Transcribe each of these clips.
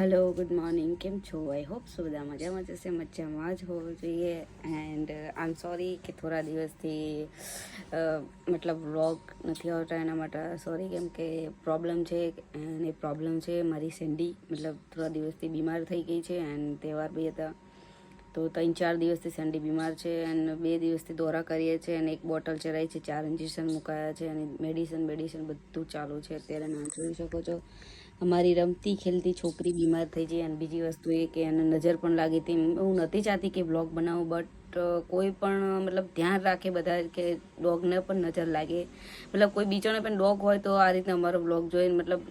Hello good morning, કેમ છો? I hope so બધા મજામાં જશે, મજામાં જ હોવું જોઈએ. એન્ડ આઈ એમ સોરી કે થોડા દિવસથી મતલબ વ્લોગ નથી આવતા, એના માટે સોરી. કેમ કે પ્રોબ્લેમ છે, અને એ પ્રોબ્લેમ છે મારી સેન્ડી મતલબ થોડા દિવસથી બીમાર થઈ ગઈ છે. એન્ડ તહેવાર બી હતા તો 3-4 દિવસથી સેન્ડી બીમાર છે. એન્ડ 2 દિવસથી દોરા કરીએ છીએ, અને 1 બોટલ ચડાવી છે, 4 ઇન્જેક્શન મુકાયા છે, અને મેડિસિન બધું ચાલુ છે અત્યારે. ના જોઈ શકો છો અમારી રમતી ખેલતી છોકરી બીમાર થઈ જાય. અને બીજી વસ્તુ એ કે એને નજર પણ લાગી હતી. હું નથી ચાહતી કે બ્લોગ બનાવું, બટ કોઈ પણ મતલબ ધ્યાન રાખે બધા કે ડોગને પણ નજર લાગે. મતલબ કોઈ બીજોને પણ ડોગ હોય તો આ રીતે અમારો બ્લોગ જોઈને મતલબ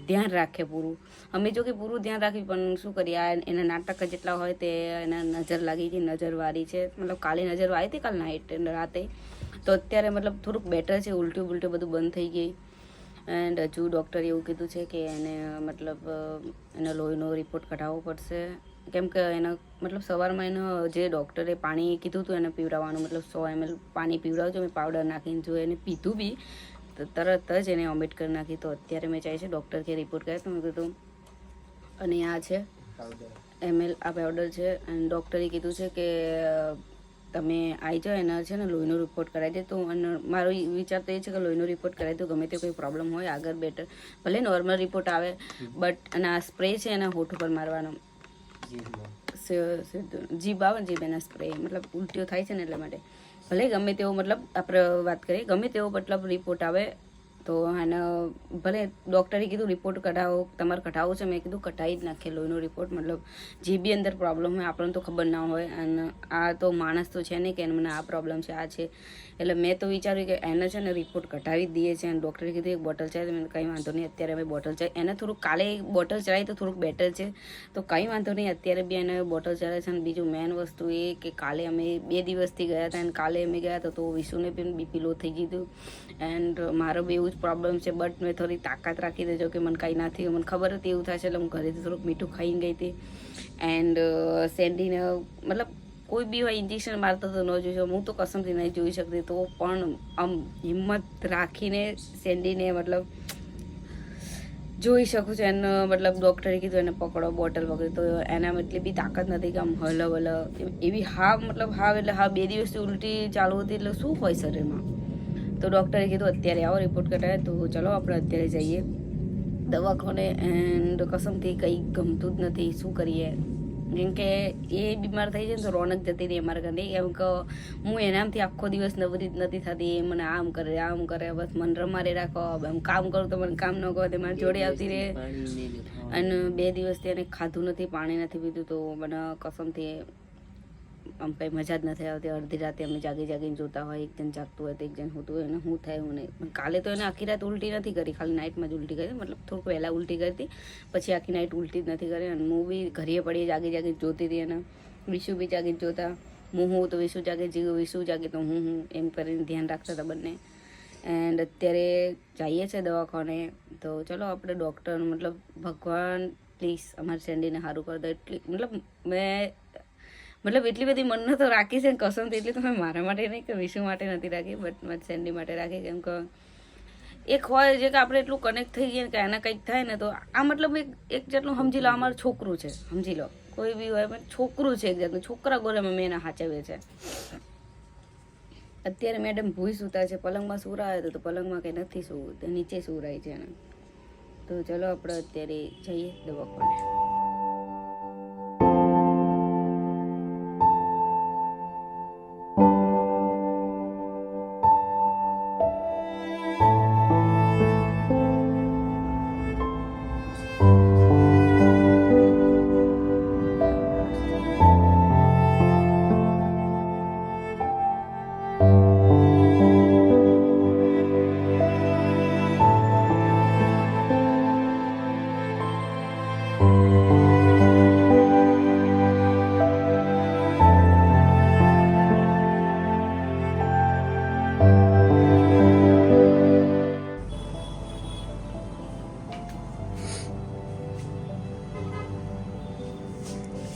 ધ્યાન રાખે પૂરું. અમે જો કે પૂરું ધ્યાન રાખ્યું, પણ શું કરીએ, આ એના નાટક જેટલા હોય તે એના નજર લાગી ગઈ, નજરવાળી છે. મતલબ કાલે નજર આવી હતી, કાલ નાઇટ રાતે. તો અત્યારે મતલબ થોડુંક બેટર છે, ઉલટું બધું બંધ થઈ ગઈ. એન્ડ હજુ ડૉક્ટરે એવું કીધું છે કે એને મતલબ એનો લોહીનો રિપોર્ટ કઢાવવો પડશે. કેમ કે એનો મતલબ સવારમાં એનો જે ડૉક્ટરે પાણી કીધું હતું એને પીવડાવવાનું, મતલબ 100 ml પાણી પીવડાવજો. મેં પાવડર નાખીને જો એને પીધું બી તો તરત જ એને વોમિટ કરી નાખી. તો અત્યારે મેં ચાહી છે ડૉક્ટર કે રિપોર્ટ કરે તો મેં કીધું. અને આ છે ml, આ પાવડર છે. અને ડૉક્ટરે કીધું છે કે તમે આવી જાઓ, એના છે ને લોહીનો રિપોર્ટ કરાવી દે. તો મારો વિચાર તો એ છે કે લોહીનો રિપોર્ટ કરાવી દો, ગમે તે કોઈ પ્રોબ્લેમ હોય આગળ બેટર, ભલે નોર્મલ રિપોર્ટ આવે. બટ અને આ સ્પ્રે છે એના હોઠ ઉપર મારવાનો, જીભ આવે ને, જીભ એના સ્પ્રે, મતલબ ઉલટીઓ થાય છે ને એટલા માટે. ભલે ગમે તેવો મતલબ આપણે વાત કરીએ, ગમે તેવો મતલબ રિપોર્ટ આવે તો એને ભલે ડૉક્ટરે કીધું રિપોર્ટ કઢાવો, તમારે કઢાવવો છે. મેં કીધું કઢાવી જ નાખીએ લોહીનો રિપોર્ટ. મતલબ જે બી અંદર પ્રોબ્લેમ હોય આપણને તો ખબર ના હોય, અને આ તો માણસ તો છે નહીં કે મને આ પ્રોબ્લેમ છે, આ છે. એટલે મેં તો વિચાર્યું કે એને છે ને રિપોર્ટ કઢાવી જ દઈએ છીએ. અને ડૉક્ટરે કીધું 1 બોટલ ચાય, મને કંઈ વાંધો નહીં. અત્યારે અમે બોટલ ચાય એને થોડુંક કાલે બોટલ ચડાવી તો થોડુંક બેટર છે, તો કંઈ વાંધો નહીં. અત્યારે બી એને બોટલ ચડાવે છે. અને બીજું મેઇન વસ્તુ એ કે કાલે અમે 2 દિવસથી ગયા હતા, અને કાલે અમે ગયા હતા તો વિશુને પણ બીપી લો થઈ ગયું હતું. એન્ડ મારો બી એવું જ પ્રોબ્લેમ છે. બટ મેં થોડી તાકાત રાખી દેજો કે મને કાંઈ ના થયું. મને ખબર હતી એવું થશે, એટલે હું ઘરેથી થોડુંક મીઠું ખાઈને ગઈ હતી. એન્ડ સેન્ડીને મતલબ કોઈ બી હોય ઇન્જેક્શન મારતો તો ન જોઈશો, હું તો કસમથી નહીં જોઈ શકતી. તો પણ આમ હિંમત રાખીને સેન્ડીને મતલબ જોઈ શકું છું. એને મતલબ ડૉક્ટરે કીધું એને પકડો બોટલ વગેરે, તો એનામાં એટલી બી તાકાત નથી કે આમ હલવ એવી હાવ મતલબ હાવ એટલે હાવ 2 દિવસથી ઉલટી ચાલુ હતી. એટલે શું હોય શરીરમાં. તો ડૉક્ટરે કીધું અત્યારે આવો રિપોર્ટ કઢાવે. તો ચલો આપણે અત્યારે જઈએ દવાખાને. એન્ડ કસમથી કંઈ ગમતું જ નથી, શું કરીએ. કેમ કે એ બીમાર થઈ જાય ને તો રોનક જતી રહી અમારા ઘરની. કેમ કે હું એનામથી આખો દિવસ નવરી નથી થતી. મને આમ કરે બસ મને રમારે રાખો. આમ કામ કરું તો મને કામ ન કહો, તે મારી જોડે આવતી રહે. અને 2 દિવસથી એને ખાધું નથી, પાણી નથી પીધું. તો મને કસમથી આમ કંઈ મજા જ નથી આવતી. અડધી રાતે અમે જાગીને જોતા હોય, એક જણ જાગતું હોય તો એક જણ હોતું હોય, એને શું થાય હું નહીં. પણ કાલે તો એને આખી રાત ઉલટી નથી કરી, ખાલી નાઇટમાં જ ઉલટી કરી. મતલબ થોડુંક વહેલા ઉલટી કરી હતી, પછી આખી નાઇટ ઉલટી જ નથી કરી. અને હું બી ઘરે પડી જાગીને જોતી હતી. અને વિશુ બી જાગીને જોતા. હું તો વિશુ જાગે, વિશુ જાગે તો હું એમ કરીને ધ્યાન રાખતા હતા બંને. એન્ડ અત્યારે જઈએ છીએ દવાખાને. તો ચલો આપણે ડૉક્ટર મતલબ ભગવાન પ્લીઝ અમારી સેન્ડીને સારું કરી દો. એટલી મતલબ એટલી બધી મન તો રાખી છે ને કસમથી. એટલી તો મેં મારા માટે નહીં કે વિશુ માટે નથી રાખી, બટ મારી સેન્ડી માટે રાખી. કેમ કે એક હોય છે કે આપણે એટલું કનેક્ટ થઈ ગયા કે એને કંઈક થાય ને તો આ મતલબ એક જેટલું સમજી લો, અમારું છોકરું છે, સમજી લો. કોઈ બી હોય પણ છોકરું છે, એક જાતનું છોકરા ગોળામાં મેં એને સાચવે છે. અત્યારે મેડમ ભૂઈ સૂતા છે, પલંગમાં સુરાય તો પલંગમાં કંઈ નથી સૂવું, તો નીચે સુરાય છે એને. તો ચલો આપણે અત્યારે જઈએ દવાખાને.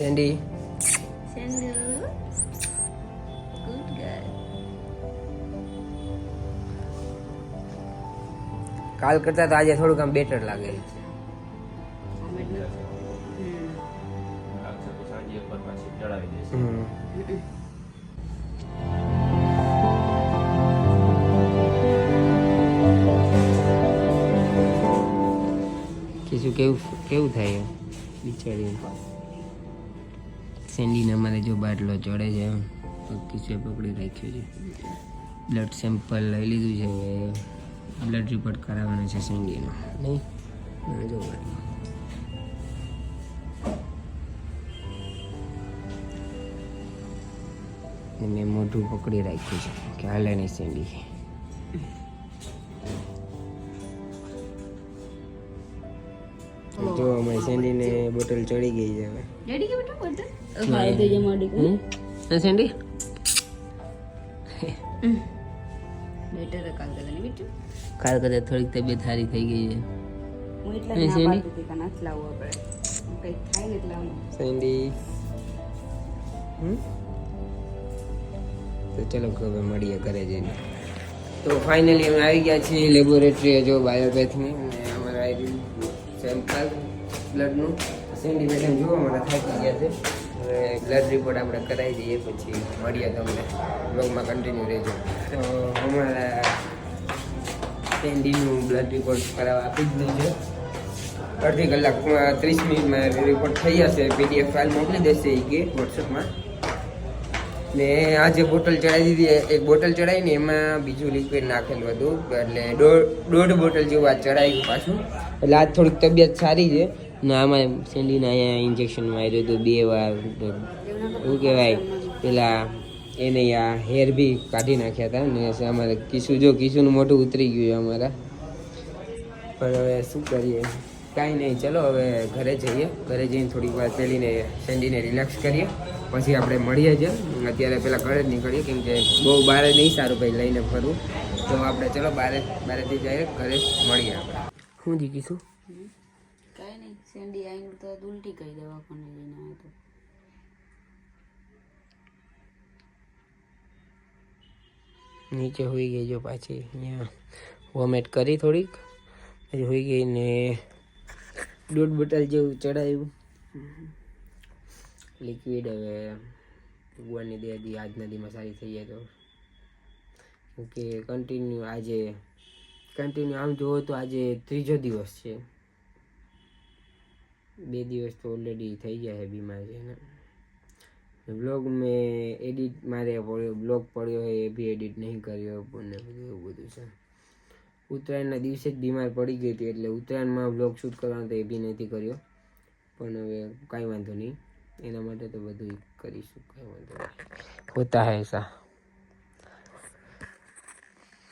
Sandy good girl. કાલ કરતા તો આજે થોડુંક આમ બેટર લાગે. કીશું કેવું કેવું થાય બિચારી સેન્ડીને અમારે જો બાટલો ચડે છે તો કીશું પકડી રાખ્યું છે. બ્લડ સેમ્પલ લઈ લીધું છે, હવે બ્લડ રિપોર્ટ કરાવવાનો છે સેન્ડીનો. નહીં જો મેં મોઢું પકડી રાખ્યું છે કે હાલે નહીં સેન્ડી. જો અમારી સેન્ડીને બોટલ ચડી ગઈ છે હવે. રેડી કે બેટા બોટલ ભાઈ દે જે મોડી કો સેન્ડી બેટર કાલ કરે ને બેટા કાલ કદાચ થોડીક તબિયત સારી થઈ ગઈ છે. હું એટલે ના પાડતી હતી કે નથી લાવવું આપણે કઈ થાય ને એટલે લાવવું સેન્ડી. તો ચલો હવે મળીએ ઘરે જઈને. તો ફાઇનલી અમે આવી ગયા છીએ લેબોરેટરી જો બાયોપેથની, અને અમારે આવી સેમ્પલ બ્લડનું. સેન્ડી મેડમ જો અમારા થાકી ગયા છે. હવે બ્લડ રિપોર્ટ આપણે કરાવી દઈએ પછી મળીએ તમને. બ્લોગમાં કન્ટિન્યુ રહેજો. તો અમારા સેન્ડીનું બ્લડ રિપોર્ટ કરાવવા આપી જ દીધું છે. અડધી કલાકમાં 30 મિનિટમાં રિપોર્ટ થઈ જશે. PDF ફાઇલ મોકલી દેશે એ કે વોટ્સઅપમાં. ને આ જે બોટલ ચડાવી દીધી, એક બોટલ ચડાવીને એમાં બીજું લિક્વિડ નાખેલું હતું, એટલે દોઢ બોટલ જેવું આ ચડાવ્યું પાછું. એટલે આજ થોડીક તબિયત સારી છે. ને આમાં સેન્ડીને અહીંયા ઇન્જેક્શન માર્યું હતું 2 વાર. શું કહેવાય પેલા એને આ હેર બી કાઢી નાખ્યા હતા. ને અમારે કિશુનું મોઢું ઉતરી ગયું અમારા. પણ હવે શું કરીએ, કાંઈ નહીં. ચલો હવે ઘરે જઈએ. ઘરે જઈને થોડીક વાર પેલીને સેન્ડીને રિલેક્સ કરીએ, પછી આપણે મળીએ જ. અત્યારે પેલા ઘરે જ નીકળીએ, કેમ કે બહુ બહાર નહીં સારું ભાઈ લઈને ફરવું. તો આપણે ચલો બહારેથી જઈએ, ઘરે મળીએ આપણે. શું દીકીશું કાંઈ નહીં. સેન્ડી આવીને તો ઉલટી કરી દવાખાને લઈને આવ્યો તો નીચે હોઈ ગઈ જો પાછી અહીંયા વોમેટ કરી થોડીક, પછી હોઈ ગઈ ને 1.5 બોટલ જેવું ચડાવ્યું લિક્વિડ. હવે ભગવાનની દયાથી આજના દીમાં સારી થઈ જાય તો, કેમકે કન્ટિન્યુ આમ જોવો તો આજે 3જો દિવસ છે. 2 દિવસ તો ઓલરેડી થઈ ગયા છે બીમાર છે ને. બ્લોગ મેં એડિટ બ્લોગ પડ્યો હોય એ બી એડિટ નહીં કર્યો ને એવું બધું છે. ઉત્તરાયણના દિવસે જ બીમાર પડી ગઈ હતી, એટલે ઉત્તરાયણમાં બ્લોગ શૂટ કરવાનો તો એ બી નથી કર્યો. પણ હવે કાંઈ વાંધો નહીં, એના માટે તો બધું કરીશું, કાંઈ વાંધો નહીં. હોતા હૈ એસા.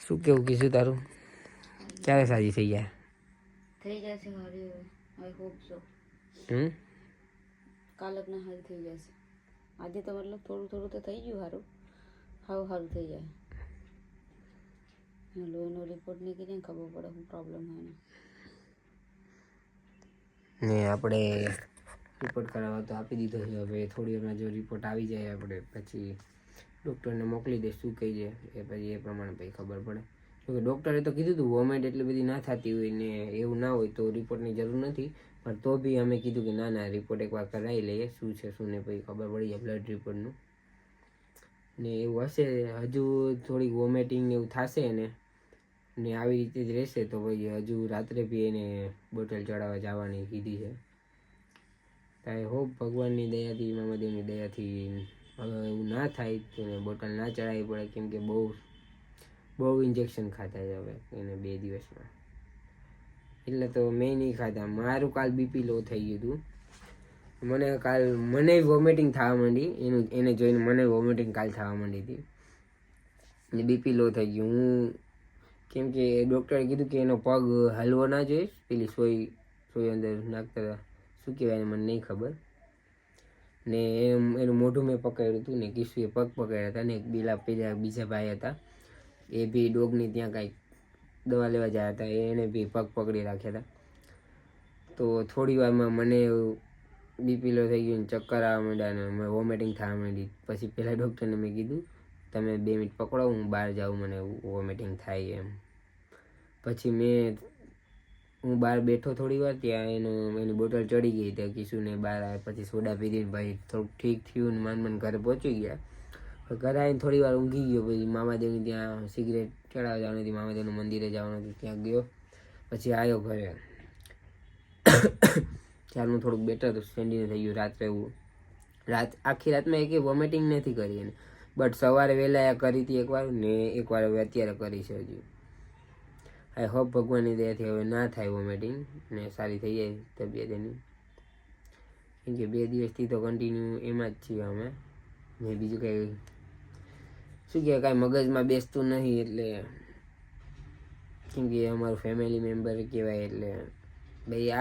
શું કેવું કીધું તારું? ક્યારે સાજી થઈ જાય? થઈ જશે મારી. I hope so. કાલક ના હાલ થઈ જશે. આજે તો મતલબ થોડું તો થઈ ગયું સારું. સારું થઈ જાય. લોહીનો રિપોર્ટ નીકળીને ખબર પડે શું પ્રોબ્લેમ હોય ને આપણે રિપોર્ટ કરાવવા તો આપી દીધો છે. હવે થોડી વારમાં જો રિપોર્ટ આવી જાય આપણે પછી ડૉક્ટરને મોકલી દે શું કહી જાય એ પછી એ પ્રમાણે પછી ખબર પડે. જોકે ડૉક્ટરે તો કીધું હતું વોમેટ એટલી બધી ના થતી હોય ને એવું ના હોય તો રિપોર્ટની જરૂર નથી. પણ તો બી અમે કીધું કે ના રિપોર્ટ એકવાર કરાવી લઈએ શું છે શું ને પછી ખબર પડી જાય બ્લડ રિપોર્ટનું. ને એવું હશે હજુ થોડીક વોમેટિંગ એવું થશે ને આવી રીતે જ રહેશે તો ભાઈ હજુ રાત્રે બી એને બોટલ ચડાવવા જવાની કીધી છે. આઈ હોપ ભગવાનની દયાથી મામાદેવની દયાથી હવે એવું ના થાય તો એને બોટલ ના ચડાવવી પડે, કેમ કે બહુ ઇન્જેક્શન ખાતા છે હવે એને 2 દિવસમાં. એટલે તો મેં નહીં ખાતા. મારું કાલ બીપી લો થઈ ગયું હતું. મને વોમિટિંગ થવા માંડી. એને જોઈને મને વોમિટિંગ કાલ થવા માંડી હતી ને બીપી લો થઈ ગયું. કેમ કે ડૉક્ટરે કીધું કે એનો પગ હલવો ના જોઈએ. પેલી સોય અંદર નાખતા હતા, શું કહેવાય મને નહીં ખબર. ને એનું મોઢું મેં પકડ્યું હતું ને કિશુએ પગ પકડ્યા હતા. ને બીજા ભાઈ હતા એ બી ડોગની ત્યાં કાંઈક દવા લેવા ગયા હતા, એને બી પગ પકડી રાખ્યા હતા. તો થોડી વારમાં મને બીપી લો થઈ ગયું, ચક્કર આવવા માંડ્યા ને વોમિટિંગ થવા માંડી. પછી પહેલાં ડૉક્ટરને મેં કીધું તમે 2 મિનિટ પકડો, હું બહાર જાઉં, મને વોમિટિંગ થાય એમ. પછી મેં હું બહાર બેઠો થોડી વાર, ત્યાં એની બોટલ ચડી ગઈ, ત્યાં કિશુને બહાર આવ્યા, પછી સોડા પીધીને ભાઈ થોડુંક ઠીક થયું ને માંડ ઘરે પહોંચી ગયા. ઘરે આવીને થોડી વાર ઊંઘી ગયો, પછી મામાદેવની ત્યાં સિગરેટ ચડાવવા જવાનું હતી, મામાદેવનું મંદિરે જવાનું હતું, ત્યાં ગયો, પછી આવ્યો ઘરે. ત્યારનું થોડુંક બેટર સેન્ડીને થઈ ગયું. રાત્રે એવું આખી રાતમાં એક વોમિટિંગ નથી કરી એને, બટ સવારે વહેલા કરી હતી એકવાર ને એકવાર હવે અત્યારે કરી છે હજી. આઈ હોપ ભગવાનની દયાથી હવે ના થાય વોમિટિંગ ને સારી થઈ જાય તબિયત એની, કેમ કે 2 દિવસથી તો કન્ટિન્યુ એમાં જ છીએ અમે ને બીજું કંઈ શું કહેવાય કાંઈ મગજમાં બેસતું નહીં, એટલે કેમ કે અમારું ફેમિલી મેમ્બર કહેવાય, એટલે ભાઈ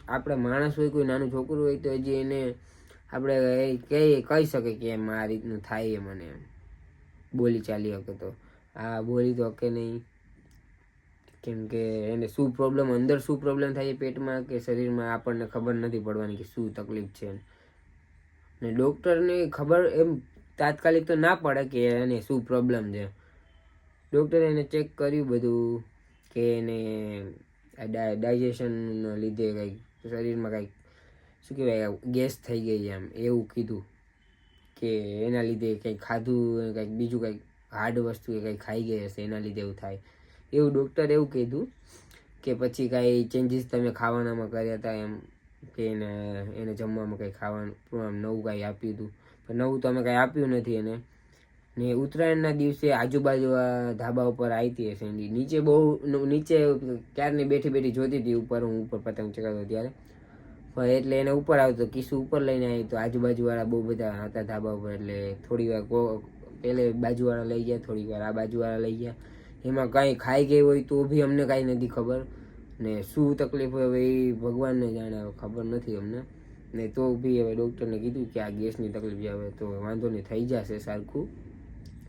આપણે માણસ હોય, કોઈ નાનું છોકરું હોય તો હજી એને આપણે કહી શકે કે એમ આ રીતનું થાય મને બોલી ચાલી શકે, તો આ બોલી તો શકે નહીં, કેમ કે એને શું પ્રોબ્લેમ અંદર શું પ્રોબ્લેમ થાય પેટમાં કે શરીરમાં આપણને ખબર નથી પડવાની કે શું તકલીફ છે. ને ડૉક્ટરને ખબર એમ તાત્કાલિક તો ના પડે કે એને શું પ્રોબ્લેમ છે. ડૉક્ટરે એને ચેક કર્યું બધું કે એને ડાયજેશનના લીધે કંઈક શરીરમાં કંઈક શું કહેવાય ગેસ થઈ ગઈ એમ એવું કીધું, કે એના લીધે કંઈક ખાધું કંઈક બીજું કંઈક હાર્ડ વસ્તુ કંઈક ખાઈ ગઈ હશે એના લીધે એવું થાય એવું ડૉક્ટરે એવું કીધું. કે પછી કાંઈ ચેન્જીસ તમે ખાવાનામાં કર્યા હતા એમ, કે એને જમવામાં કંઈ ખાવાનું નવું કાંઈ આપ્યું હતું, પણ નવું તો અમે કાંઈ આપ્યું નથી એને. ને ઉત્તરાયણના દિવસે આજુબાજુ ધાબા ઉપર આવી હતી સેન્ડી, નીચે ક્યારની બેઠી જોતી હતી ઉપર, હું ઉપર પતંગ ચગાવતો ત્યારે, પણ એટલે એને ઉપર આવતો, કિસ્સું ઉપર લઈને આવી તો આજુબાજુવાળા બહુ બધા હતા ધાબા ઉપર, એટલે થોડી વાર પહેલે બાજુવાળા લઈ ગયા, થોડી વાર આ બાજુવાળા લઈ ગયા, એમાં કાંઈ ખાઈ ગઈ હોય તો બી અમને કાંઈ નથી ખબર, ને શું તકલીફ હોય હવે એ ભગવાનને જાણે, ખબર નથી અમને. ને તો બી હવે ડૉક્ટરને કીધું કે આ ગેસની તકલીફ છે, હવે તો વાંધો નહીં થઈ જશે સરખું.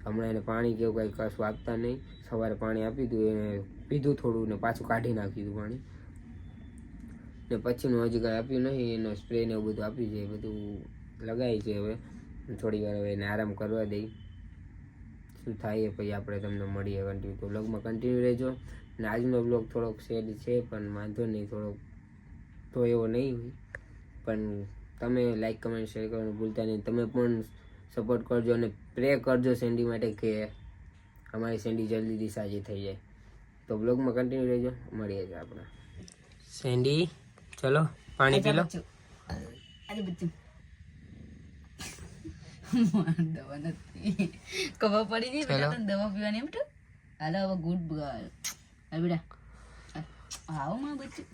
હમણાં એને પાણી કેવું કાંઈ કશું આપતા નહીં, સવારે પાણી આપી દીધું, એને પીધું થોડું ને પાછું કાઢી નાખ્યું હતું પાણી, ને પછીનું હજી કાંઈ આપ્યું નહીં, એનો સ્પ્રે ને એવું બધું આપ્યું છે, એ બધું લગાવી છે. હવે થોડી વાર હવે એને આરામ કરવા દઈ, શું થાય પછી આપણે તમને મળીએ કન્ટિન્યુ, તો બ્લોગમાં કન્ટિન્યુ રહેજો. ને આજનો બ્લોગ થોડોક સેડ છે પણ વાંધો નહીં, થોડોક તો એવો નહીં હોય, પણ તમે લાઈક કમેન્ટ શેર કરવાનું ભૂલતા નહીં, તમે પણ સપોર્ટ કરજો અને પ્રે કરજો સેન્ડી માટે કે અમારી સેન્ડી જલ્દીથી સાજી થઈ જાય. તો બ્લોગમાં કન્ટિન્યુ રહેજો, મળીએ છીએ આપણે. સેન્ડી ચલો પાણી પી લો. દવા નથી ખબર પડી ગઈ બેટા, તને દવા પીવાની એમ બેટા. હાલો હવે ગુડ ગર્લ, હાલ બેટા આવો માં બચ્ચું.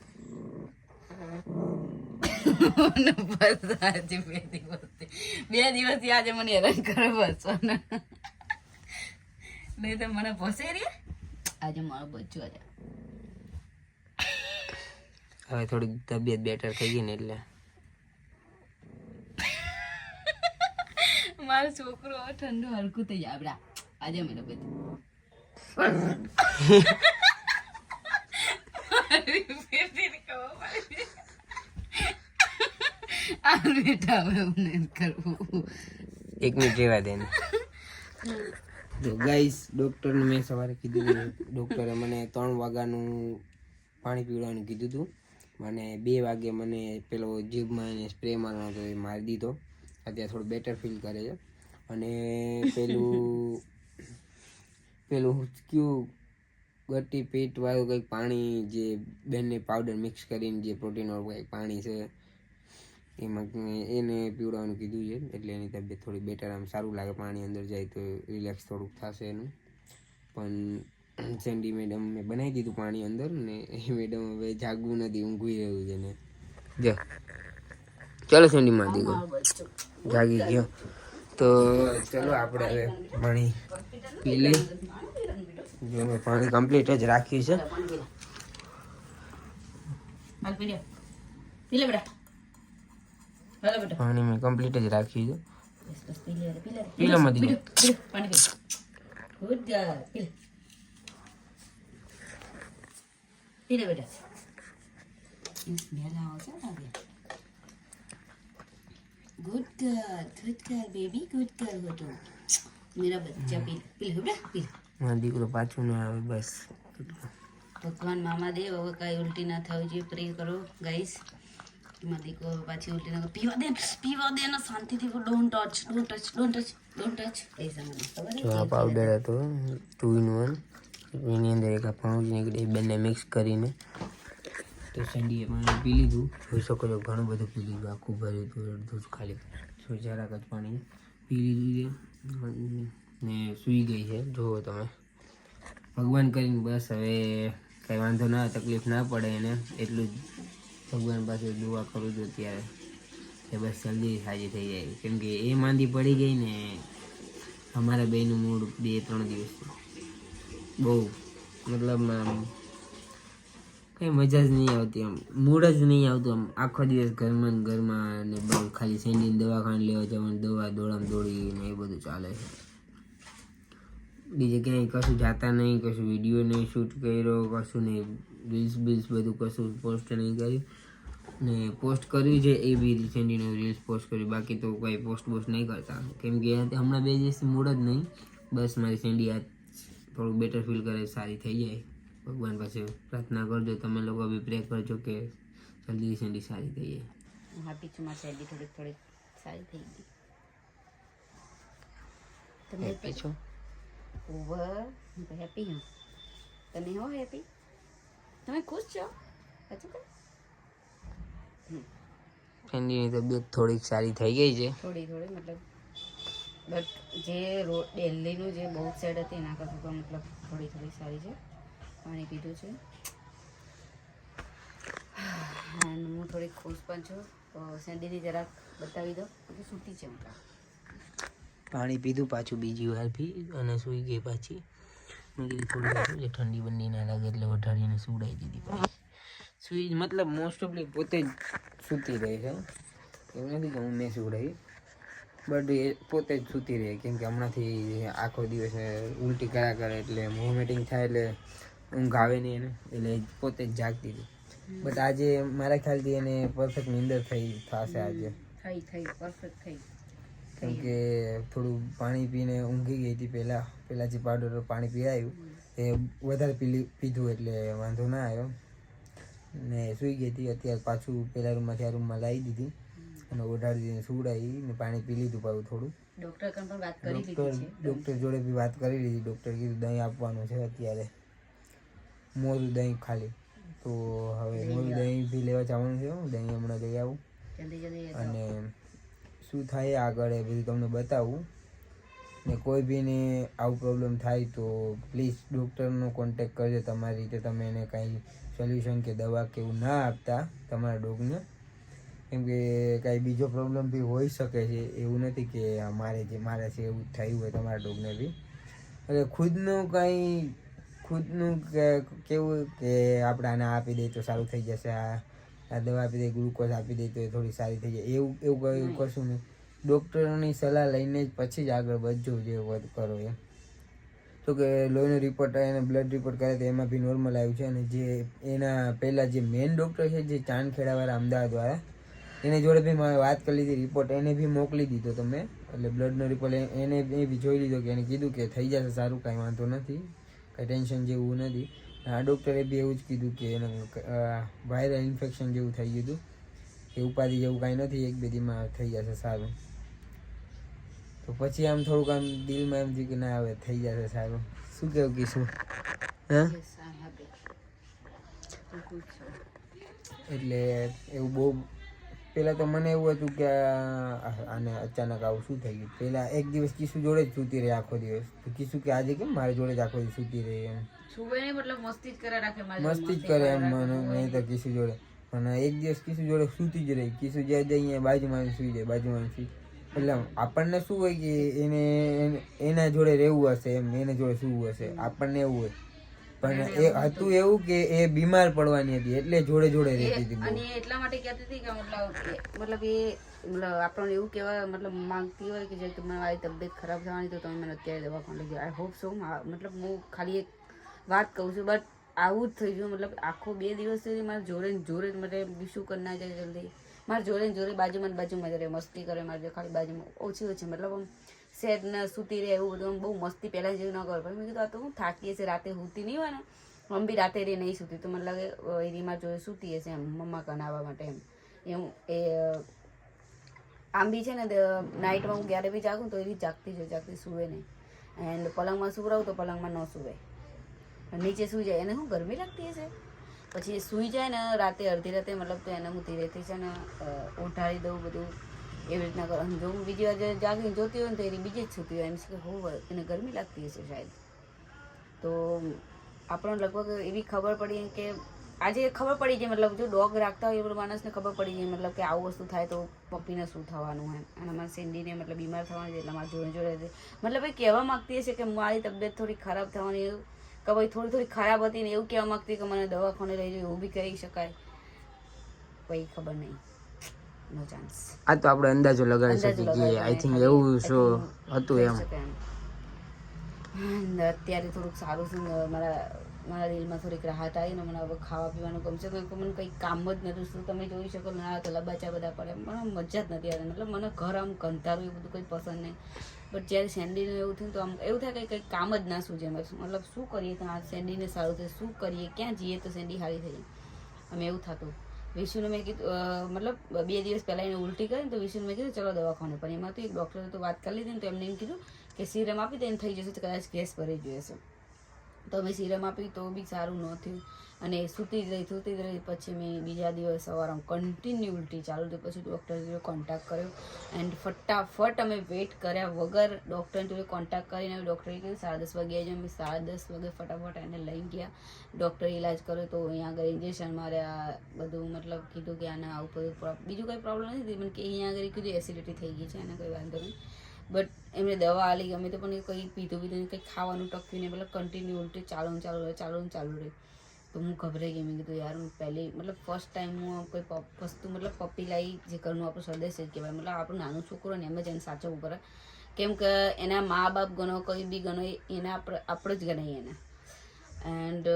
બે દિવસથી આજે મને હેરાન કરે બસ, નહીં તો મને પોસે રે. આજે મારો બચ્ચું આજે હવે થોડી તબિયત બેટર થઈ ગઈ ને એટલે મારો છોકરો ઠંડુ હલકું થઈ જાય આપડા. આજે મેં બધું એક મિનિટ રહેવા દે. તો ગાઈસ ડૉક્ટરને મેં સવારે કીધું, ડૉક્ટરે મને 3 વાગ્યાનું પાણી પીવડાવવાનું કીધું હતું, મને 2 વાગે મને પેલો જીભમાં એને સ્પ્રે મારવાનો હતો, એ મારી દીધો. અત્યારે થોડું બેટર ફીલ કરે છે. અને પેલું કયું ગટી પેટવાળું કંઈક પાણી, જે બંને પાવડર મિક્સ કરીને જે પ્રોટીનવાળું કંઈક પાણી છે એમાં એને પીવડાવવાનું કીધું છે, એટલે એની તબિયત થોડી બેટર, આમ સારું લાગે પાણી અંદર જાય તો રિલેક્સ થોડુંક થશે એનું. પણ સેન્ડી મેડમ મેં બનાવી દીધું પાણી અંદર, ને એ મેડમ હવે જાગવું નથી, ઊંઘી રહ્યું છે ને જો. ચાલો સેન્ડી માં દીધો જાગી ગયો, તો ચલો આપણે હવે પાણી પી લઈ. જો મેં પાણી કમ્પ્લીટ જ રાખ્યું છે. પાણી મેં કમ્પ્લીટ જ રાખ્યું છે. પીલો મત દીધો. ગુડ ગર્લ, પીલે બેટા. સ્મેલ આવે છે. Good girl baby, good girl हो तुम, मेरा बच्चा. पी ले बेटा, पी ले. मां दीकरो पाछो न आवे बस. ભગવાન મામા દેવ હવે કાંઈ ઉલટી ના થવી જોઈએ, પ્રે કરો ગાઈસ. એમાં દીકો પાછી ઉલટી ના પીવા દે ને શાંતિથી, ડોન્ટ ટચ પૈસા મને ખબર જો આ પાવડર હતો 2 in 1, એની અંદર એક પાઉચ નીકળી, બંને મિક્સ કરીને તો સંડીએ પાણી પી લીધું. જોઈ શકો છો ઘણું બધું પી લીધું, આખું ભર્યું હતું અડધું જ ખાલી. જરાક જ પાણી પી લીધું છે ને સૂઈ ગઈ છે. જુઓ તમે, ભગવાન કરીને બસ હવે કંઈ વાંધો ના, તકલીફ ના પડે એને, એટલું જ ભગવાન પાસે દુઆ કરું છું અત્યારે કે બસ જલ્દી સાજી થઈ જાય. કેમ કે એ માંદી પડી ગઈ ને અમારા બેનું મૂડ 2-3 દિવસ બહુ મતલબ આમ કંઈ મજા જ નહીં આવતી, આમ મૂડ જ નહીં આવતું. આમ આખો દિવસ ઘરમાં ને ઘરમાં ને બહુ ખાલી સેન્ડીને દવાખાને લેવા જવાનું, દવા દોડામ દોડી ને એ બધું ચાલે છે. બીજે ક્યાંય કશું જાતા નહીં, કશું વિડીયો નહીં શૂટ કર્યો, કશું નહીં, રીલ્સ બધું કશું પોસ્ટ નહીં કર્યું. ને પોસ્ટ કર્યું છે એ બી સેન્ડીને રીલ્સ પોસ્ટ કર્યું, બાકી તો કંઈ પોસ્ટ નહીં કરતા. કેમ કે હમણાં 2 દિવસથી મૂડ જ નહીં. બસ મારી સેન્ડી આ થોડું બેટર ફીલ કરે, સારી થઈ જાય. ભગવાન પાસે પ્રાર્થના કરજો, તમે લોકો બી પ્રે કરજો કે જલ્દી સેન્ડી સારી થઈ જાય. હેપી છું, મારી સેન્ડી થોડીક સારી થઈ ગઈ. તમે હેપી છો? ઓવર, હું તો હેપી હું. તમે હો હેપી? તમે ખુશ છો? હજુ કઈ સેન્ડીની તબિયત થોડીક સારી થઈ ગઈ છે, થોડી મતલબ, બટ જે ડેલીનું જે બહુ સેડ હતી એના કરતાં તો મતલબ થોડી સારી છે. પાણી પીધું છે અને હું થોડી ખુશ પણ છું. તો સેન્ડીની જરાક બતાવી દો કે સૂતી છે. હું પાણી પીધું પાછું બીજી વાર પી અને સૂઈ ગઈ પાછી. મેં કીધું થોડી વાર જે ઠંડી બંડી ના લાગે એટલે વધારીને સુવડાવી દીધી. સૂઈ મતલબ મોસ્ટ ઓફલી પોતે જ સૂતી રહે છે, એવું નથી કે હું મેં સુવડાવી, બટ એ પોતે જ સૂતી રહે. કેમ કે હમણાંથી આખો દિવસ ઉલટી કર્યા કરે એટલે વોમિટિંગ થાય એટલે ઊંઘ આવે નહીં એને, એટલે પોતે જ જાગતી હતી. બટ આજે મારા ખ્યાલથી એને પરફેક્ટ નીંદર થશે આજે, થઈ પરફેક્ટ થઈ. કેમ કે થોડું પાણી પીને ઊંઘી ગઈ હતી. પહેલાં જે પાવડર પાણી પીવાયું એ વધારે પીધું એટલે વાંધો ના આવ્યો ને સૂઈ ગઈ હતી. અત્યારે પાછું પહેલા રૂમમાંથી આ રૂમમાં લાવી દીધી અને ઓઢાડી દીધીને સુવડાવી ને પાણી પી લીધું પાછું થોડું. ડૉક્ટર જોડે બી વાત કરી લીધી. ડૉક્ટર કીધું દહીં આપવાનું છે અત્યારે, મોરું દહીં ખાલી. તો હવે મોરું દહીં બી લેવા જવાનું છે, દહીં હમણાં લઈ આવું અને શું થાય આગળ એ બધું તમને બતાવું. ને કોઈ બીને આવું પ્રોબ્લેમ થાય તો પ્લીઝ ડૉક્ટરનો કોન્ટેક્ટ કરજો તમારી રીતે. તમે એને કાંઈ સોલ્યુશન કે દવા કે એવું ના આપતા તમારા ડોગને, કેમ કે કાંઈ બીજો પ્રોબ્લેમ બી હોઈ શકે છે. એવું નથી કે મારે છે એવું થયું હોય તમારા ડોગને બી. એટલે ખુદનું કેવું કે આપણે આને આપી દઈએ તો સારું થઈ જશે, આ દવા આપી દઈએ, ગ્લુકોઝ આપી દઈએ તો એ થોડી સારી થઈ જાય, એવું કશું નહીં. ડૉક્ટરોની સલાહ લઈને જ પછી જ આગળ વધજો જે કરો એમ. તો કે લોહીનો રિપોર્ટ એને બ્લડ રિપોર્ટ કરે તો એમાં બી નોર્મલ આવ્યું છે. અને જે એના પહેલાં જે મેઇન ડૉક્ટર છે જે ચાંદખેડાવાળા અમદાવાદવાળા, એને જોડે બી મારે વાત કરી લીધી, રિપોર્ટ એને બી મોકલી દીધો તમે. એટલે બ્લડનો રિપોર્ટ એને બી જોઈ લીધો કે એને કીધું કે થઈ જશે સારું, કાંઈ વાંધો નથી, કંઈ ટેન્શન જેવું નથી. આ ડૉક્ટરે બી એવું જ કીધું કે એને વાયરલ ઇન્ફેક્શન જેવું થઈ ગયું હતું, કે ઉપાધિ જેવું કાંઈ નથી, 1-2 દીમાં થઈ જશે સારું. તો પછી આમ થોડુંક આમ દિલમાં એમ થયું કે ના હવે થઈ જશે સારું. શું કેવું કીશું? હા, એટલે એવું બહુ પહેલાં તો મને એવું હતું કે આને અચાનક આવું શું થઈ ગયું. પહેલાં એક દિવસ કિશુ જોડે જ સૂતી રહી આખો દિવસ. તો કિશુ કે આજે કેમ મારી જોડે જ આખો દિવસ સૂતી રહી એમ, મસ્તી જ કરે એમ મને નહીં તો કિશુ જોડે. પણ એક દિવસ કિશુ જોડે સૂતી જ રહી. કિશુ જ્યાં જાય અહીંયા બાજુમાં સૂઈ જાય, બાજુમાં સૂઈ. એટલે આપણને શું હોય કે એના જોડે રહેવું હશે એમ, એને જોડે સૂવું હશે, આપણને એવું હોય. પણ એ હતું એવું કે એ બીમાર પડવાની હતી એટલે જોડે રહેતી હતી. અને એટલા માટે કહેતી હતી કે મતલબ એ આપણને એવું કહેવા મતલબ માંગતી હોય કે જે તમારી તબિયત ખરાબ થવાની તો તમે મને અત્યારે દવાખાને લઈ જાઓ. I hope so. મતલબ હું ખાલી એક વાત કહું છું, બટ આવું જ થઈ ગયું. મતલબ આખો 2 દિવસ સુધી મારે જોડે મતલબ શું કરી ના જાય જલ્દી, મારે જોડે બાજુમાં રહે, મસ્તી કરે મારે જો ખાલી બાજુમાં ઓછી મતલબ આમ સેડ ને સૂતી રહે એવું બધું બહુ મસ્તી પહેલાં જેવું ન ખબર. પછી મેં કીધું આ તો હું થાકીએ છે રાતે સૂતી નહીં હોય ને આમ બી રાતે રે નહીં સૂતી, તો મને લાગે એ રીમાં જોઈ સૂતી હશે એમ મમ્મા કનાવવા માટે એમ એ આમ બી છે ને નાઇટમાં હું ક્યારે બી જાગું તો એવી જાગતી સૂવે નહીં. એન્ડ પલંગમાં સૂવરાવું તો પલંગમાં ન સૂવે, નીચે સૂઈ જાય. એને શું ગરમી લાગતી હશે, પછી એ સૂઈ જાય ને રાતે અડધી રાતે મતલબ તો એને હું ધીરેથી છે ને ઉઠાડી દઉં બધું એવી રીતના કરું. જો હું બીજી વાર જાગીને જોતી હોય ને તો એ બીજી જ સૂતી હોય, એમ છે કે હું એને ગરમી લાગતી હશે શાયદ. તો આપણને લગભગ એવી ખબર પડી કે આજે ખબર પડી જાય, મતલબ જો ડોગ રાખતા હોય એ માણસને ખબર પડી જાય મતલબ કે આવું વસ્તુ થાય તો પપ્પીને શું થવાનું એમ. અને અમારી સેન્ડીને મતલબ બીમાર થવાની છે એટલે મારે જોડે મતલબ એ કહેવા માગતી હશે કે મારી તબિયત થોડી ખરાબ થવાની, એવું કે ભાઈ થોડી ખરાબ હતી ને એવું કહેવા માગતી કે મને દવાખાને લઈ જાય, એવું બી કહી શકાય, કંઈ ખબર નહીં, નો ચાન્સ. આ તો આપણે અંદાજો લગાવી શકીએ કે આઈ થિંક એવું શું હતું એમ. અત્યારે થોડુંક સારું છે, મારા દિલમાં થોડીક રાહત આવી ને મને હવે ખાવા પીવાનું ગમશે. તો મને કંઈ કામ જ નથી. શું તમે જોઈ શકો ને આ લબાચા બધા પડે, મને મજા જ નથી આવતી. મતલબ મને ઘર આમ કંટાળું એ બધું કંઈ પસંદ નહીં. બટ જ્યારે સેન્ડીનું એવું થયું તો આમ એવું થાય કે કંઈ કામ જ ના સૂજે. મતલબ શું કરીએ તો આ સેન્ડીને સારું થાય, શું કરીએ ક્યાં જઈએ તો સેન્ડી સારી થઈ. અમે એવું થતું. વિશુને મેં કીધું, મતલબ 2 દિવસ પહેલાં એને ઉલટી કરીને તો વિશુને મેં કીધું ચલો દવાખાને, પણ એમાં તો એક ડૉક્ટરે તો વાત કરી લીધી ને તો એમને એમ કીધું કે સિરમ આપી દે એને થઈ જશે, તો કદાચ ગેસ ભરી જશે. તો અમે સિરમ આપી તો બી સારું ન થયું અને સૂતી જ રહી. પછી મેં બીજા દિવસ સવારમાં કન્ટિન્યુ ઉલટી ચાલુ થઈ. પછી ડૉક્ટર જોડે કોન્ટેક્ટ કર્યો એન્ડ ફટાફટ અમે વેઇટ કર્યા વગર ડૉક્ટર જોડે કોન્ટેક્ટ કરીને ડૉક્ટરે કીધું 10:30 વાગે આવજો. અમે 10:30 વાગે ફટાફટ એને લઈ ગયા. ડૉક્ટરે ઇલાજ કર્યો તો અહીંયા આગળ ઇન્જેક્શન માર્યા, બધું મતલબ કીધું કે આને આવું બધું બીજું કંઈ પ્રોબ્લેમ નથી, મને કે અહીંયા આગળ કીધું એસિડિટી થઈ ગઈ છે, એને કંઈ વાંધો નહીં. બટ એમને દવા આલી, અમે તો પણ કંઈ પીધું કંઈ ખાવાનું ટક્યું નહીં, મતલબ કન્ટિન્યુ ઉલટી ચાલુ રહી. તો હું ગભરાઈ ગઈ. મેં કીધું યાર હું પહેલી મતલબ ફર્સ્ટ ટાઈમ હું કોઈ વસ્તુ મતલબ પપ્પી લાવી જે ઘરનું આપણું સદસ્ય જ કહેવાય. મતલબ આપણું નાનું છોકરો ને એમ જ એને સાચવવું પડે, કેમ કે એના મા બાપ ગણો કંઈ બી ગણો એને આપણે જ ગણાઈએ એને. એન્ડ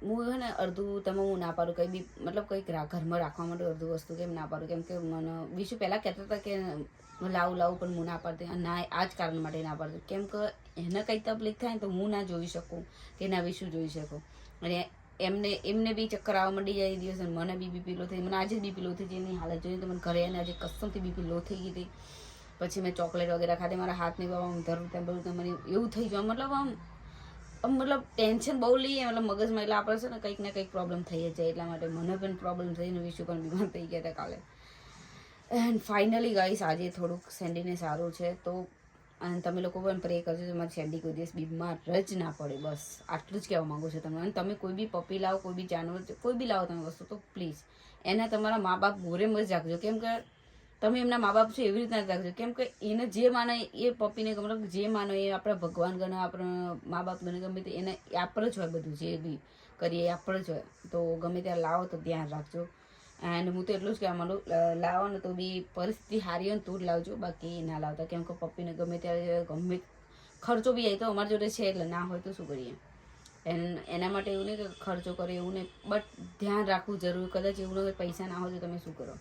હું છે ને અડધું તમે હું ના પાડું કંઈ બી મતલબ કંઈક ઘરમાં રાખવા માટે અડધું વસ્તુ કેમ ના પાડું, કેમ કે મને વિશુ પહેલાં કહેતા હતા કે લાવું પણ હું ના પાડતી. ના આ જ કારણ માટે ના પાડતી, કેમ કે એને કંઈ તકલીફ થાય ને તો હું ના જોઈ શકું કે ના વિશુ જોઈ શકું. અને એમને બી ચક્કર આવવા માંડી જાય એ દિવસ, અને મને બી બીપી લો થઈ. મને આજે જ બીપી લો થઈ જેની હાલત જોઈએ તો મને ઘરે અને આજે કસમથી બીપી લો થઈ ગઈ હતી. પછી મેં ચોકલેટ વગેરે ખાધી, મારા હાથની બાબા ધરું ત્યાં બધું મને એવું થઈ ગયું. મતલબ આમ મતલબ ટેન્શન બહુ લઈએ મતલબ મગજમાં, એટલે આપણે છે ને કંઈક ને કંઈક પ્રોબ્લેમ થઈ જ જાય. એટલા માટે મને પણ પ્રોબ્લેમ થઈ ને વિશુ પણ બીમાર થઈ ગયા હતા કાલે. એન્ડ ફાઇનલી ગાઈસ આજે થોડુંક સેન્ડીને સારું છે. તો અને તમે લોકો પણ પ્રે કરજો તમારી સેન્ડી કોઈ દિવસ બીમાર જ ના પડે. બસ આટલું જ કહેવા માગું છું તમને. અને તમે કોઈ બી પપ્પી લાવો, કોઈ બી જાનવર, કોઈ બી લાવો તમે વસ્તુ, તો પ્લીઝ એને તમારા મા બાપ ઘોરે મત રાખજો, કેમ કે તમે એમના મા બાપ છો એવી રીતના જ રાખજો. કેમ કે એને જે માને એ પપ્પીને મતલબ જે માનો એ આપણા ભગવાન ગણે, આપણા મા બાપ ગણે, ગમે તે એને આપણે જ હોય. બધું જે બી કરીએ એ આપણે જ હોય. તો ગમે ત્યારે લાવો તો ધ્યાન રાખજો. એન્ડ હું તો એટલું જ કહેવા માંગુ, લાવો ને તો બી પરિસ્થિતિ સારી હોય ને તો જ લાવજો, બાકી ના લાવતા. કેમ કે પપ્પીને ગમે ત્યારે ગમે ખર્ચો બી આવી તો અમારી જોડે છે, એટલે ના હોય તો શું કરીએ. એના માટે એવું નહીં કે ખર્ચો કરે એવું નહીં, બટ ધ્યાન રાખવું જરૂર. કદાચ એવું નહીં પૈસા ના હોય તો તમે શું કરો,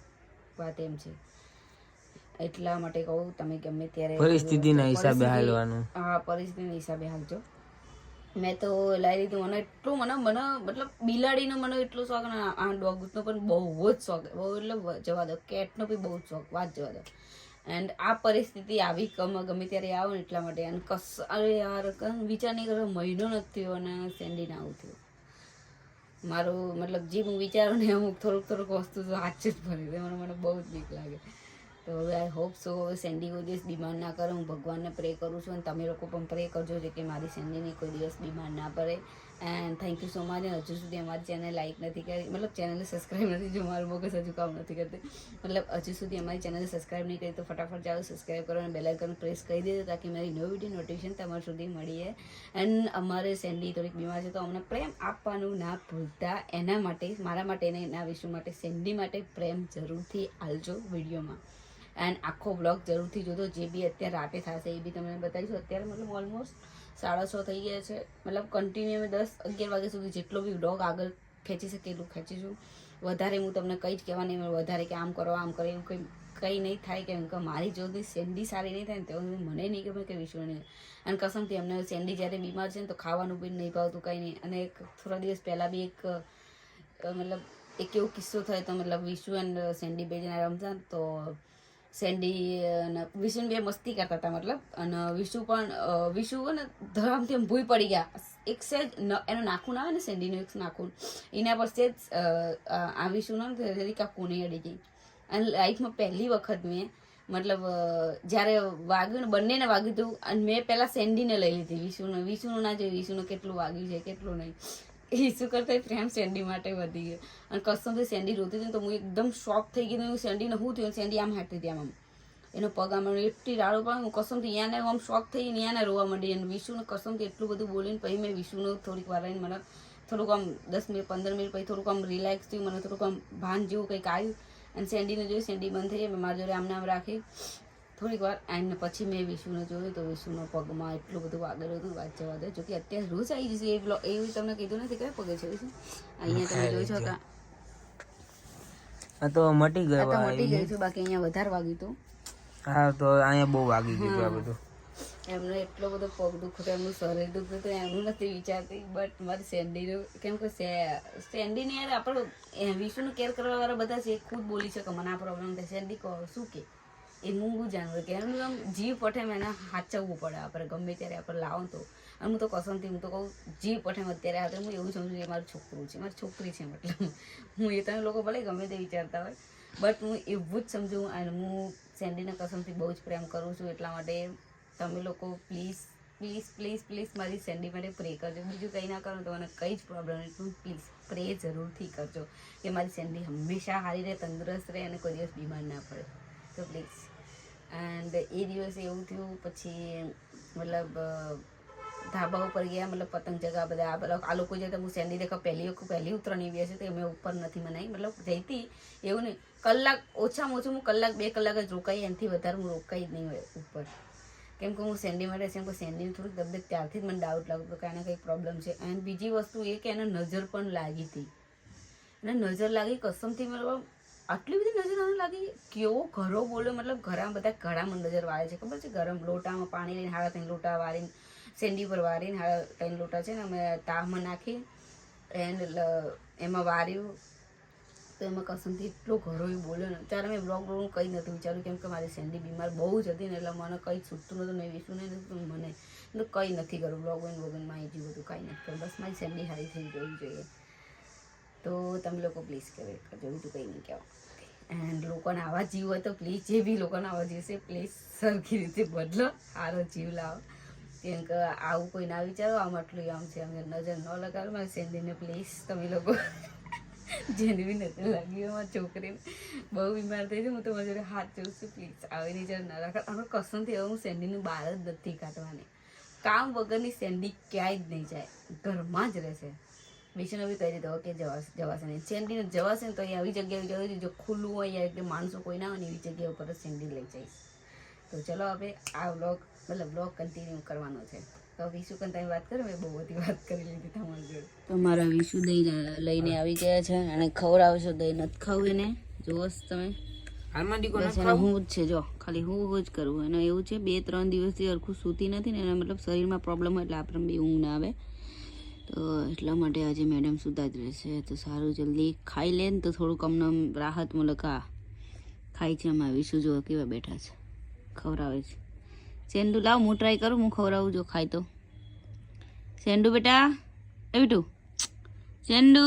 વાત એમ છે. એટલા માટે કહું તમે ગમે ત્યારે પરિસ્થિતિના હિસાબે હાલવાનું. હા, પરિસ્થિતિના હિસાબે હાલજો. મેં તો લાવી દીધું. મને એટલું મને મતલબ બિલાડીનો મને એટલો શોખ, ને આ ડોગનો પણ બહુ જ શોખ, બહુ એટલે જવા દો. કેટનો બી બહુ જ શોખ, વાત જવા દો. એન્ડ આ પરિસ્થિતિ આવી ગમે ત્યારે આવો ને એટલા માટે. અને અરે યાર વિચાર નહીં કરો, મહિનો નથી થયો અને સેન્ડીને આવું થયું. મારું મતલબ જે હું વિચારું ને અમુક થોડુંક વસ્તુ તો હાથ જ ભરી દે. મને બહુ જ બીક લાગે. તો હવે આઈ હોપ સો હવે સેન્ડી કોઈ દિવસ બીમાર ના કરે. હું ભગવાનને પ્રે કરું છું અને તમે લોકો પણ પ્રે કરજો જે કે મારી સેન્ડીને કોઈ દિવસ બીમાર ના પડે. And thank you so much. હજુ સુધી અમારી ચેનલ લાઈક નથી કરી, મતલબ ચેનલને સબસ્ક્રાઈબ નથી, જો મારું મગજ હજુ કામ નથી કરતી, મતલબ હજુ સુધી અમારી ચેનલને સબસ્ક્રાઈબ નહીં કરી તો ફટાફટ જાઓ સબસ્ક્રાઈબ કરો અને બેલ આઇકન પ્રેસ કરી દેજો, તાકી મારી નવી વિડીયો નોટિફિકેશન તમારા સુધી મળીએ. એન્ડ અમારે સેન્ડી થોડીક બીમાર છે તો અમને પ્રેમ આપવાનું ના ભૂલતા. એના માટે, મારા માટે ને એના વિષય માટે, સેન્ડી માટે પ્રેમ જરૂરથી આલજો વિડીયોમાં. એન્ડ આખો બ્લોગ જરૂરથી જોજો. જે બી અત્યારે રાતે થશે એ બી તમને બતાવીશું. અત્યારે મતલબ ઓલમોસ્ટ 6:30 થઈ ગયા છે. મતલબ કન્ટિન્યુ 10-11 વાગ્યા સુધી જેટલો બી બ્લોગ આગળ ખેંચી શકે એટલું ખેંચીશું. વધારે હું તમને કંઈ જ કહેવા નહીં, વધારે કે આમ કરો આમ કરે એવું કંઈ કંઈ નહીં થાય કેમ કે મારી જો સેન્ડી સારી નહીં થાય ને તો મને નહીં ખબર કે વિશ્વ નહીં. અને કસમથી અમને સેન્ડી જ્યારે બીમાર છે ને તો ખાવાનું બી નહીં ભાવતું કંઈ નહીં. અને એક થોડા દિવસ પહેલાં બી મતલબ એક એવો કિસ્સો થયો તો મતલબ વિશુ એન્ડ સેન્ડી બે જણા રમતા ને તો સેન્ડી અને વિશુ બે મસ્તી કરતા હતા મતલબ. અને વિશુ ને ધરામથી એમ ભૂઈ પડી ગયા. એક સેજ એનું નાખુન આવે ને સેન્ડીનું એક નાખુન એના પર સેજ આ વિશુનો કાકુને અડી ગઈ. અને લાઈફમાં પહેલી વખત મેં મતલબ જ્યારે વાગ્યું ને બંનેને વાગ્યું હતું અને મેં પહેલાં સેન્ડીને લઈ લીધી. વિશુનું ના જોયું વિશુનું કેટલું વાગ્યું છે કેટલું નહીં. વિશુ કરતાં પ્રેમ સેન્ડી માટે વધી ગયો. અને કસમથી સેન્ડી રોતી હતી તો હું એકદમ શોક થઈ ગઈ. સેન્ડીને શું થયું સેન્ડી આમ હાટતી હતી આમ એનો પગ આમ એટલી રાડો પણ હું કસમથી અહીંયાને આમ શોક થઈ અહીંયાને રોવા માંડી. અને વિશુને કસમથી એટલું બધું બોલીને પછી મેં વિશુને થોડીક વાર રહીને મને થોડુંક આમ 10 મિનિટ 15 મિનિટ પછી થોડુંક આમ રિલેક્સ થયું. મને થોડુંક આમ ભાન જેવું કંઈક આવ્યું. અને સેન્ડીને જોયું સેન્ડી બંધ થઈ મેં મારી જોડે આમને આમ રાખી થોડીક વાર. અને પછી મેં વિશુને જોયું તો વિશુનો પગમાં એટલું બધું વાગેલું હતું વાત જવા દે. જોકે અત્યારે રોજ આવી જશે એવું તમને કીધું નથી કયા પગે છે વિશુ. અહીંયા તમે જોઈ શકો આ તો મટી ગયું છે બાકી અહીંયા વધારે વાગ્યું હતું. હા તો અહીંયા બહુ વાગી ગયું આ બધું. એમને એટલો બધો પગ દુખતો એમનું શરીર દુખતું હતું એમનું નથી વિચારતી. બટ મારી સેન્ડીનું કેમ કે સેન્ડીને યાર આપણે વિશુનું કેર કરવાવાળા બધા છે ખુદ બોલી શકે મને આ પ્રોબ્લેમ થાય. સેન્ડી કહો શું કે એ મૂંગું જાનવર કે એમનું આમ જીવ પઠે એને સાચવવું પડે આપણે ગમે ત્યારે આપણે લાવો તો. અને હું તો કસમથી હું તો કહું જીવ પઠે અત્યારે આવે હું એવું સમજુ કે મારું છોકરું છે મારી છોકરી છે મતલબ હું એ તમે લોકો ભલે ગમે તે વિચારતા હોય બટ હું એવું જ સમજુ. અને હું સેન્ડીને કસમથી બહુ જ પ્રેમ કરું છું. એટલા માટે તમે લોકો પ્લીઝ પ્લીઝ પ્લીઝ પ્લીઝ મારી સેન્ડી માટે પ્રે કરજો. બીજું કંઈ ના કરો તો મને કંઈ જ પ્રોબ્લેમ નહીં પણ પ્લીઝ પ્રે જરૂરથી કરજો કે મારી સેન્ડી હંમેશા સારી રહે તંદુરસ્ત રહે અને કોઈ દિવસ બીમાર ના પડે. તો પ્લીઝ. એન્ડ એ દિવસે એવું થયું પછી મતલબ ધાબા ઉપર ગયા મતલબ પતંગ ચગા બધા આ લોકો જે હું સેન્ડી દેખા પહેલી ઉત્તરાયણ એવી હશે તો અમે ઉપર નથી મનાવી મતલબ જઈતી એવું નહીં. કલાક ઓછામાં ઓછું હું કલાક 2 કલાક જ રોકાઈ એનાથી વધારે હું રોકાઈ જ નહીં હોય ઉપર. કેમ કે હું સેન્ડી માટે છે કે સેન્ડીને થોડીક તબિયત ત્યારથી જ મને ડાઉટ લાગતો કે એને કંઈક પ્રોબ્લેમ છે. અને બીજી વસ્તુ એ કે એને નજર પણ લાગી હતી. અને નજર લાગી કસમથી મતલબ આટલી બધી નજર આને લાગી કેવો ઘરો બોલ્યો મતલબ ઘરમાં બધા ઘડામાં નજર વાળે છે ખબર છે. ગરમ લોટામાં પાણી લઈને 3 લોટા વાળીને સેન્ડી પર વાળીને 3 લોટા છે ને અમે તાવમાં નાખી એન્ડ એમાં વાર્યું તો એમાં કસમથી એટલો ઘરો એ બોલ્યો ને. ત્યારે મેં બ્લોગ કંઈ નથી વિચાર્યું કેમ કે મારી સેન્ડી બીમાર બહુ જ હતી ને એટલે મને કંઈ છૂટતું નહોતું નહીં વિશું નહીં મને તો કંઈ નથી કરું બ્લોગ વગનમાં આવી ગયું બધું કાંઈ નથી કરું. બસ મારી સેન્ડી સારી થઈ જવી જોઈએ. તો તમે લોકો પ્લીઝ કરજો બીજું કંઈ નહીં કહેવા. એન્ડ લોકોને આવા જીવ હોય તો પ્લીઝ જે બી લોકોને આવા જીવ છે પ્લીઝ સરખી રીતે બદલો સારો જીવ લાવો. કેમ કે આવું કોઈ ના વિચારો આમ આટલું આમ છે અમને નજર ન લગાડો મારી સેન્ડીને પ્લીઝ તમે લોકો જેને બી નજર લાગી હોય મારી છોકરીને બહુ બીમાર થઈ છે હું તો મારી જોડે હાથ જોઉં છું પ્લીઝ આવી નજર ના રાખો. અમે કસમથી હવે હું સેન્ડીનું બહાર જ નથી કાઢવાની. કામ વગરની સેન્ડી ક્યાંય જ નહીં જાય ઘરમાં જ રહેશે. વિષ્ણુ બી કહી દીધો કે જવાશે નહીં સેન્ડીને જવાશે ને તો અહીં આવી જગ્યાએ જો ખુલ્લું હોય યા એટલે માણસો કોઈ ના હોય ને એવી જગ્યા ઉપર જ સેન્ડી લઈ જઈશ. તો ચલો હવે આ બ્લોગ કન્ટિન્યુ કરવાનો છે. તો વિશુ કન તમે વાત કરો મેં બહુ બધી વાત કરી લીધી તમારી જોડે. તો મારા વિશુ દહીં લઈને આવી ગયા છે અને ખવડાવશો દહીં નથી ખાવું એને જુઓ તમે હું જ છે જો ખાલી હું જ કરવું. અને એવું છે 2-3 દિવસથી સરખું સૂતી નથી ને એના મતલબ શરીરમાં પ્રોબ્લેમ હોય એટલે આપણે બી ઊંઘ ના આવે તો એટલા માટે આજે મેડમ સુતા જ રહેશે. તો સારું જલ્દી ખાઈ લે ને તો થોડુંક અમને રાહત મળે. ખાય છે અમારા વિશુ જો કેવા બેઠા છે ખવડાવે છે. સેન્ડુ લાવ હું ટ્રાય કરું હું ખવડાવું જો ખાય તો. સેન્ડુ બેટા એ બેટું સેન્ડુ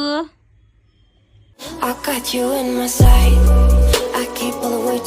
I got you in my sight. I keep all the way